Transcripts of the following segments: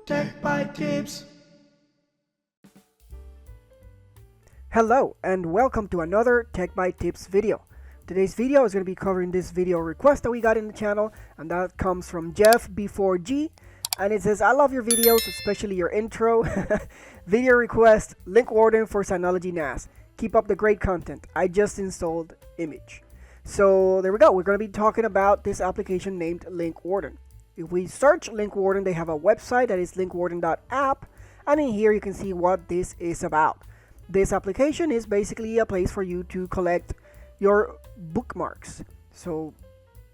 Tech by Tips. Hello and welcome to another Tech by Tips video. Today's video is going to be covering this video request that we got in the channel, and that comes from Jeff B4G, and it says, I love your videos, especially your intro. Video request, Linkwarden for Synology NAS. Keep up the great content. I just installed Image. So there we go. We're going to be talking about this application named Linkwarden. If we search Linkwarden, they have a website that is linkwarden.app, and in here you can see what this is about. This application is basically a place for you to collect your bookmarks. So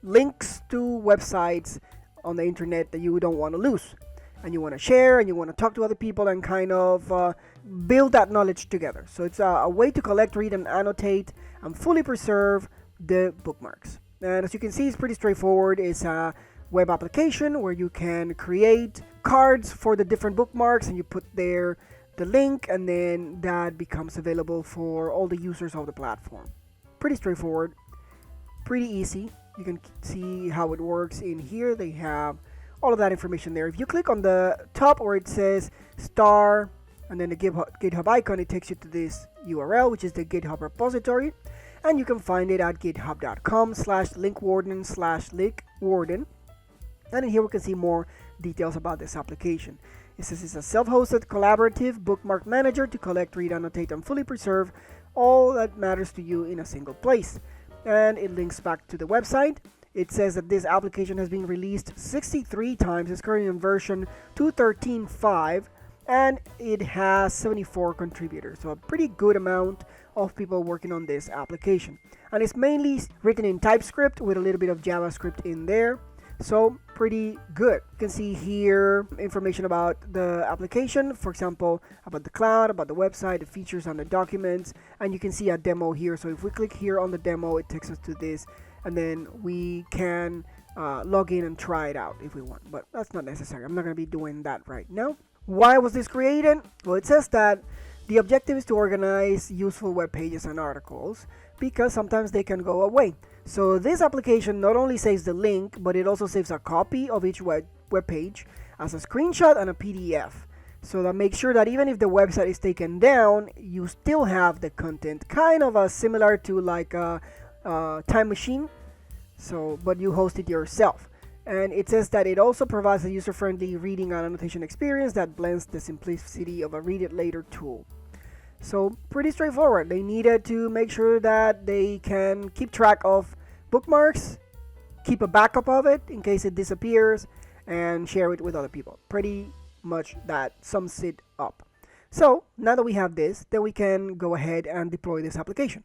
links to websites on the internet that you don't want to lose, and you want to share, and you want to talk to other people and kind of build that knowledge together. So it's a way to collect, read, and annotate and fully preserve the bookmarks. And as you can see, it's pretty straightforward. It's a web application where you can create cards for the different bookmarks, and you put there the link, and then that becomes available for all the users of the platform. Pretty straightforward, pretty easy. You can see how it works in here. They have all of that information there. If you click on the top where it says star and then the GitHub icon, it takes you to this URL, which is the GitHub repository, and you can find it at github.com/linkwarden/linkwarden. And in here we can see more details about this application. It says it's a self-hosted collaborative bookmark manager to collect, read, annotate, and fully preserve all that matters to you in a single place. And it links back to the website. It says that this application has been released 63 times. It's currently in version 2.13.5, and it has 74 contributors. So a pretty good amount of people working on this application. And it's mainly written in TypeScript with a little bit of JavaScript in there. So pretty good. You can see here information about the application, for example, about the cloud, about the website, the features and the documents, and you can see a demo here. So if we click here on the demo, it takes us to this, and then we can log in and try it out if we want, but that's not necessary. I'm not going to be doing that right now. Why was this created? Well, it says that the objective is to organize useful web pages and articles because sometimes they can go away. So this application not only saves the link, but it also saves a copy of each web page as a screenshot and a PDF. So that makes sure that even if the website is taken down, you still have the content, kind of similar to like a time machine. So, but you host it yourself. And it says that it also provides a user-friendly reading and annotation experience that blends the simplicity of a read it later tool. So pretty straightforward. They needed to make sure that they can keep track of bookmarks, keep a backup of it in case it disappears, and share it with other people. Pretty much that sums it up. So now that we have this, then we can go ahead and deploy this application.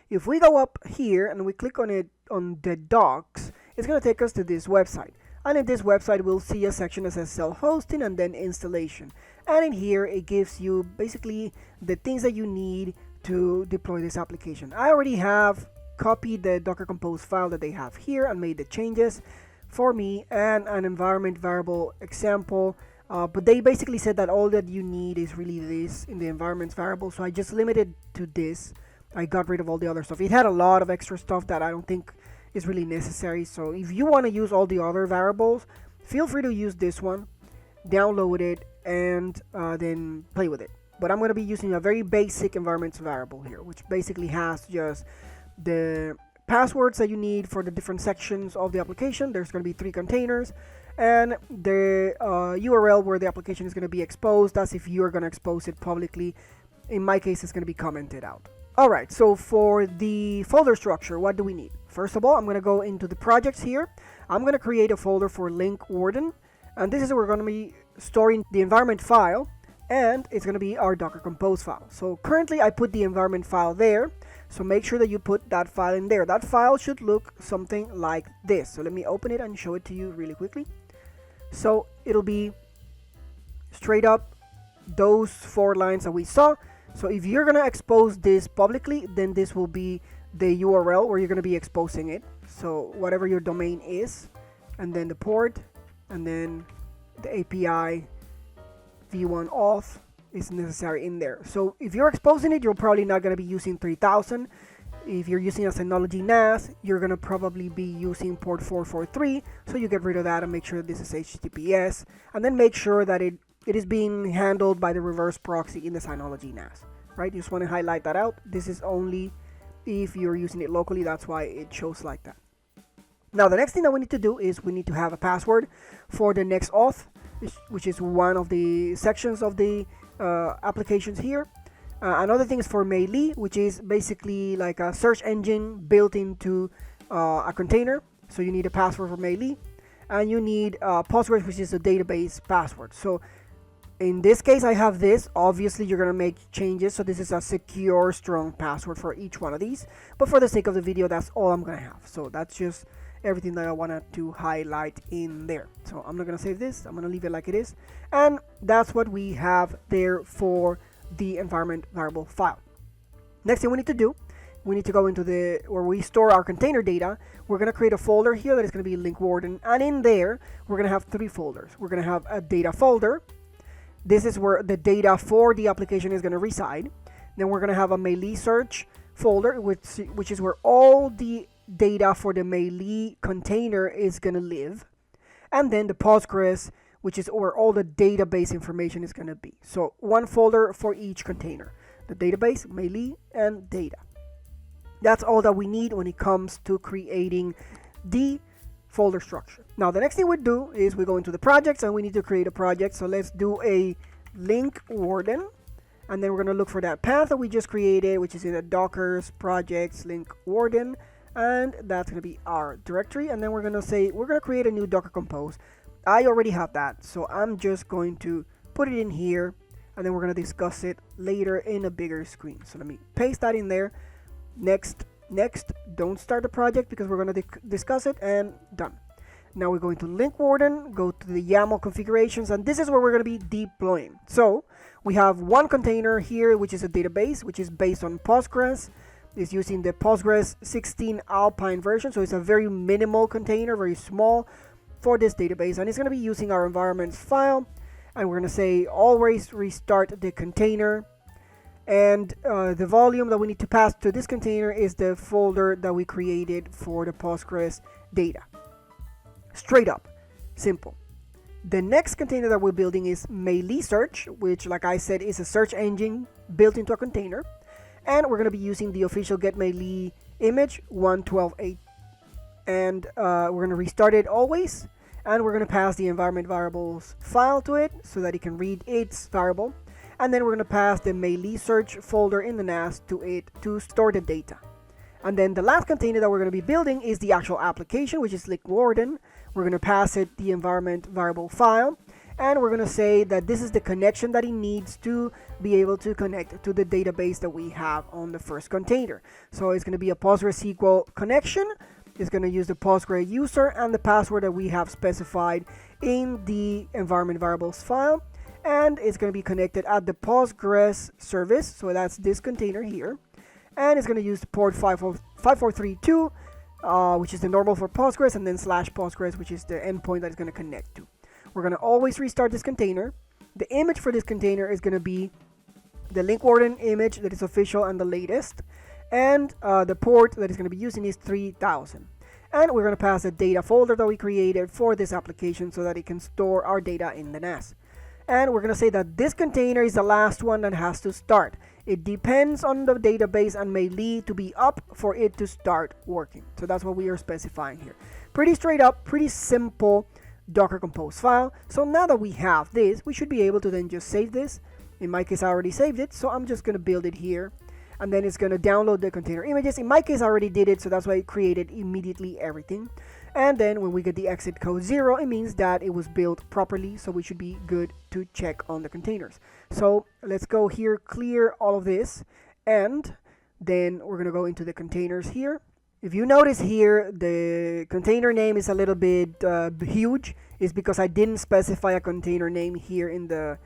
If we go up here and we click on it on the docs, it's going to take us to this website. And in this website, we'll see a section that says self-hosting and then installation. And in here, it gives you basically the things that you need to deploy this application. I already have copied the Docker Compose file that they have here and made the changes for me and an environment variable example. But they basically said that all that you need is really this in the environment variable. So I just limited to this. I got rid of all the other stuff. It had a lot of extra stuff that I don't think is really necessary. So if you want to use all the other variables, feel free to use this one, download it, and then play with it. But I'm going to be using a very basic environments variable here, which basically has just the passwords that you need for the different sections of the application. There's going to be 3 containers, and the URL where the application is going to be exposed. That's if you're going to expose it publicly. In my case, it's going to be commented out. Alright, so for the folder structure, what do we need? First of all, I'm going to go into the projects here. I'm going to create a folder for Linkwarden, and this is where we're going to be storing the environment file, and it's going to be our Docker Compose file. So currently I put the environment file there, so make sure that you put that file in there. That file should look something like this. So let me open it and show it to you really quickly. So it'll be straight up those 4 lines that we saw. So if you're going to expose this publicly, then this will be the URL where you're going to be exposing it. So whatever your domain is, and then the port, and then the API v1 auth is necessary in there. So if you're exposing it, you're probably not going to be using 3000. If you're using a Synology NAS, you're going to probably be using port 443, so you get rid of that and make sure that this is HTTPS, and then make sure that it is being handled by the reverse proxy in the Synology NAS, right? You just want to highlight that out. This is only if you're using it locally, that's why it shows like that. Now the next thing that we need to do is we need to have a password for the next auth, which is one of the sections of the applications here. Another thing is for Meili, which is basically like a search engine built into a container. So you need a password for Meili, and you need Postgres, which is a database password. So in this case, I have this. Obviously, you're gonna make changes. So this is a secure, strong password for each one of these. But for the sake of the video, that's all I'm gonna have. So that's just everything that I wanted to highlight in there. So I'm not gonna save this. I'm gonna leave it like it is. And that's what we have there for the environment variable file. Next thing we need to do, we need to go into where we store our container data. We're going to create a folder here that is going to be Linkwarden, and in there we're going to have three folders. We're going to have a data folder. This is where the data for the application is going to reside. Then we're going to have a Meili search folder, which is where all the data for the Meili container is going to live, and then the Postgres, which is where all the database information is going to be. So one folder for each container, the database, Meili, and data. That's all that we need when it comes to creating the folder structure. Now the next thing we do is we go into the projects, and we need to create a project. So let's do a Linkwarden, and then we're going to look for that path that we just created, which is in the Docker's projects Linkwarden, and that's going to be our directory. And then we're going to say we're going to create a new Docker Compose. I already have that, so I'm just going to put it in here, and then we're going to discuss it later in a bigger screen. So let me paste that in there. Next, don't start the project because we're going to discuss it, and done. Now we're going to Linkwarden, go to the YAML configurations, and this is where we're going to be deploying. So we have one container here, which is a database, which is based on Postgres. It's using the Postgres 16 Alpine version, so it's a very minimal container, very small, for this database, and it's going to be using our environments file, and we're going to say always restart the container, and the volume that we need to pass to this container is the folder that we created for the Postgres data. Straight up, simple. The next container that we're building is Meili search, which, like I said, is a search engine built into a container, and we're going to be using the official get Meili image 112.8. And we're going to restart it always, and we're going to pass the environment variables file to it so that it can read its variable, and then we're going to pass the Meili search folder in the NAS to it to store the data. And then the last container that we're going to be building is the actual application, which is Linkwarden. We're going to pass it the environment variable file, and we're going to say that this is the connection that it needs to be able to connect to the database that we have on the first container. So it's going to be a PostgreSQL connection. It's going to use the Postgres user and the password that we have specified in the environment variables file, and it's going to be connected at the Postgres service, so that's this container here, and it's going to use the port 5432, which is the normal for Postgres, and then /Postgres, which is the endpoint that it's going to connect to. We're going to always restart this container. The image for this container is going to be the Linkwarden image that is official and the latest, and the port that is going to be using is 3000. And we're going to pass the data folder that we created for this application so that it can store our data in the NAS. And we're going to say that this container is the last one that has to start. It depends on the database and Meili to be up for it to start working. So that's what we are specifying here. Pretty straight up, pretty simple Docker Compose file. So now that we have this, we should be able to then just save this. In my case, I already saved it, so I'm just going to build it here. And then it's going to download the container images. In my case, I already did it, so that's why it created immediately everything. And then when we get the exit code 0, it means that it was built properly, so we should be good to check on the containers. So let's go here, clear all of this, and then we're going to go into the containers here. If you notice here, the container name is a little bit huge. It's because I didn't specify a container name here in the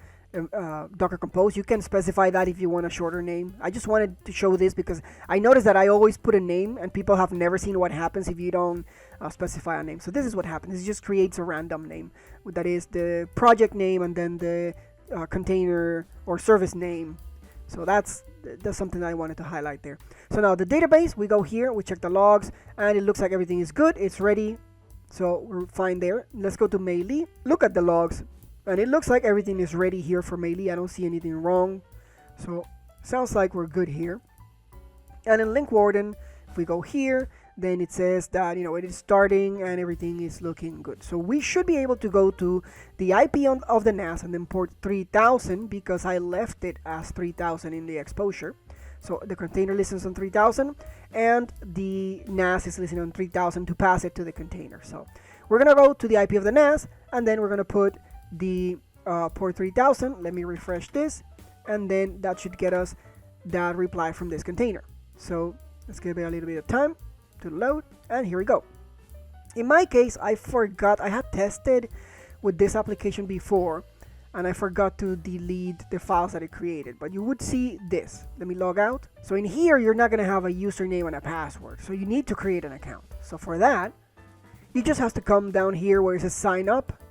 Docker Compose. You can specify that if you want a shorter name. I just wanted to show this because I noticed that I always put a name and people have never seen what happens if you don't specify a name. So this is what happens. It just creates a random name. That is the project name and then the container or service name So that's something that I wanted to highlight there. So now the database, we go here, we check the logs, and it looks like everything is good. It's ready. So we're fine there. Let's go to Meili. Look at the logs, and it looks like everything is ready here for Meili. I don't see anything wrong. So sounds like we're good here. And in Linkwarden, if we go here, then it says that it is starting and everything is looking good. So we should be able to go to the IP of the NAS and then port 3000, because I left it as 3000 in the exposure. So the container listens on 3000 and the NAS is listening on 3000 to pass it to the container. So we're gonna go to the IP of the NAS, and then we're gonna put the port 3000. Let me refresh this, and then that should get us that reply from this container. So let's give it a little bit of time to load, and here we go. In my case, I forgot, I had tested with this application before, and I forgot to delete the files that it created, but you would see this. Let me log out. So in here, you're not gonna have a username and a password, so you need to create an account. So for that, you just have to come down here where it says sign up.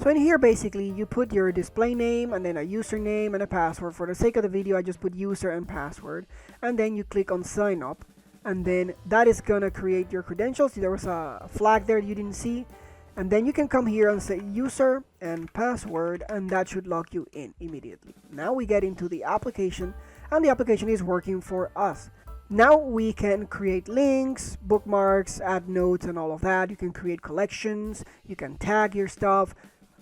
So in here, basically, you put your display name and then a username and a password. For the sake of the video, I just put user and password, and then you click on sign up, and then that is gonna create your credentials. There was a flag there you didn't see, and then you can come here and say user and password, and that should log you in immediately. Now we get into the application, and the application is working for us. Now we can create links, bookmarks, add notes, and all of that. You can create collections, you can tag your stuff.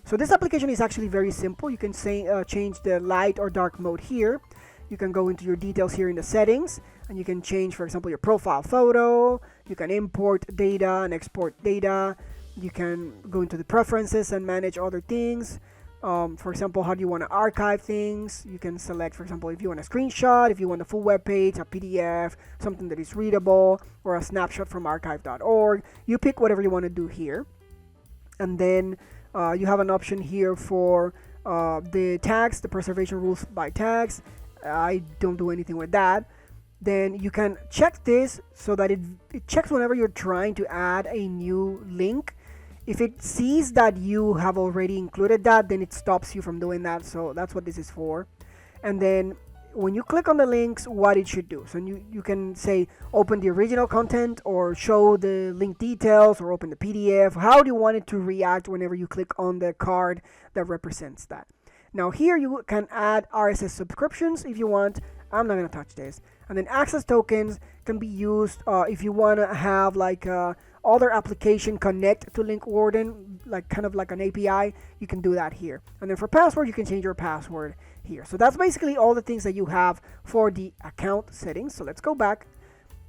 So this application is actually very simple. You can say change the light or dark mode here. You can go into your details here in the settings, and you can change, for example, your profile photo. You can import data and export data. You can go into the preferences and manage other things. For example, how do you want to archive things? You can select, for example, if you want a screenshot, if you want a full web page, a PDF, something that is readable, or a snapshot from archive.org. You pick whatever you want to do here. And then you have an option here for the tags, the preservation rules by tags. I don't do anything with that. Then you can check this so that it checks whenever you're trying to add a new link. If it sees that you have already included that, then it stops you from doing that. So that's what this is for. And then when you click on the links, what it should do. So you can say open the original content, or show the link details, or open the PDF. How do you want it to react whenever you click on the card that represents that? Now here you can add RSS subscriptions if you want. I'm not going to touch this. And then access tokens can be used if you want to have like other application connect to Linkwarden, like kind of like an API. You can do that here. And then for password, you can change your password here. So that's basically all the things that you have for the account settings. So let's go back.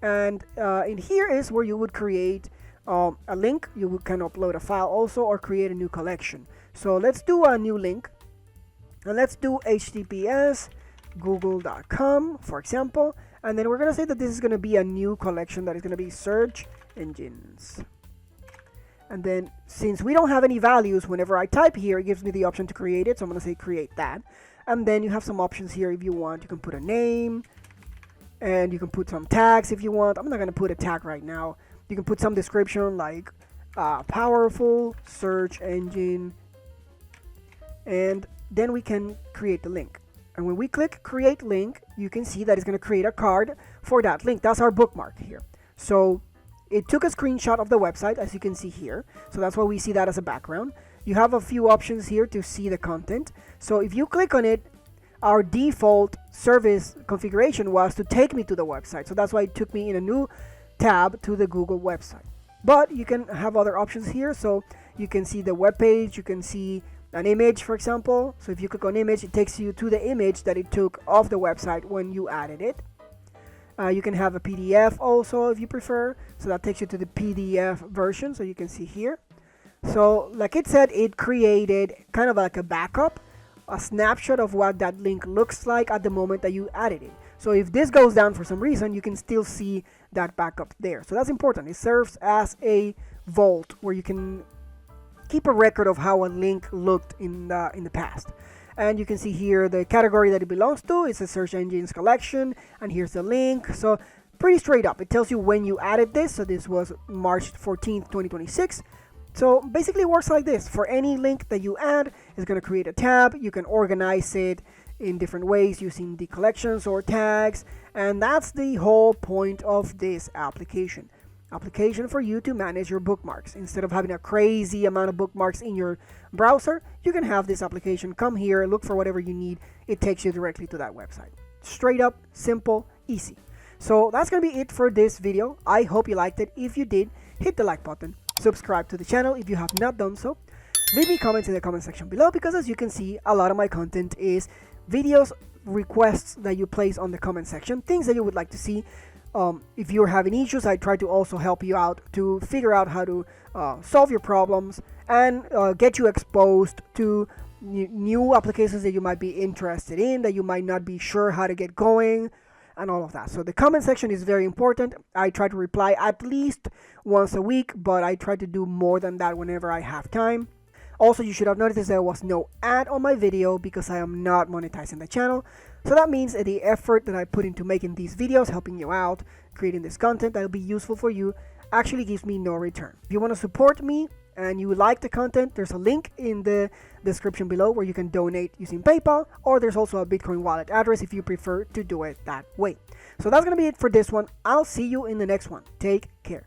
And in here is where you would create a link. You can upload a file also, or create a new collection. So let's do a new link. And let's do https google.com, for example. And then we're going to say that this is going to be a new collection that is going to be search engines. And then since we don't have any values, whenever I type here, it gives me the option to create it. So I'm going to say create that. And then you have some options here if you want. You can put a name, and you can put some tags if you want. I'm not going to put a tag right now. You can put some description like powerful search engine, and then we can create the link. And when we click create link, you can see that it's going to create a card for that link. That's our bookmark here. So it took a screenshot of the website, as you can see here. So that's why we see that as a background. You have a few options here to see the content. So if you click on it, our default service configuration was to take me to the website. So that's why it took me in a new tab to the Google website. But you can have other options here. So you can see the web page, you can see an image, for example. So if you click on image, it takes you to the image that it took off the website when you added it. You can have a PDF also if you prefer. So that takes you to the PDF version, so you can see here. So like it said, it created kind of like a backup, a snapshot of what that link looks like at the moment that you added it. So if this goes down for some reason, you can still see that backup there. So that's important. It serves as a vault where you can keep a record of how a link looked in the past. And you can see here the category that it belongs to. It's a search engines collection, and here's the link. So pretty straight up. It tells you when you added this. So this was March 14th, 2026. So basically it works like this. For any link that you add, it's going to create a tab. You can organize it in different ways using the collections or tags, and that's the whole point of this application for you to manage your bookmarks. Instead of having a crazy amount of bookmarks in your browser, you can have this application come here, look for whatever you need, it takes you directly to that website. Straight up, simple, easy. So that's gonna be it for this video. I hope you liked it. If you did, hit the like button, subscribe to the channel if you have not done so, leave me comments in the comment section below, because as you can see, a lot of my content is videos, requests that you place on the comment section, things that you would like to see. If you're having issues, I try to also help you out to figure out how to solve your problems and get you exposed to new applications that you might be interested in, that you might not be sure how to get going, and all of that. So the comment section is very important. I try to reply at least once a week, but I try to do more than that whenever I have time. Also, you should have noticed there was no ad on my video because I am not monetizing the channel. So that means that the effort that I put into making these videos, helping you out, creating this content that will be useful for you, actually gives me no return. If you want to support me and you like the content, there's a link in the description below where you can donate using PayPal, or there's also a Bitcoin wallet address if you prefer to do it that way. So that's going to be it for this one. I'll see you in the next one. Take care.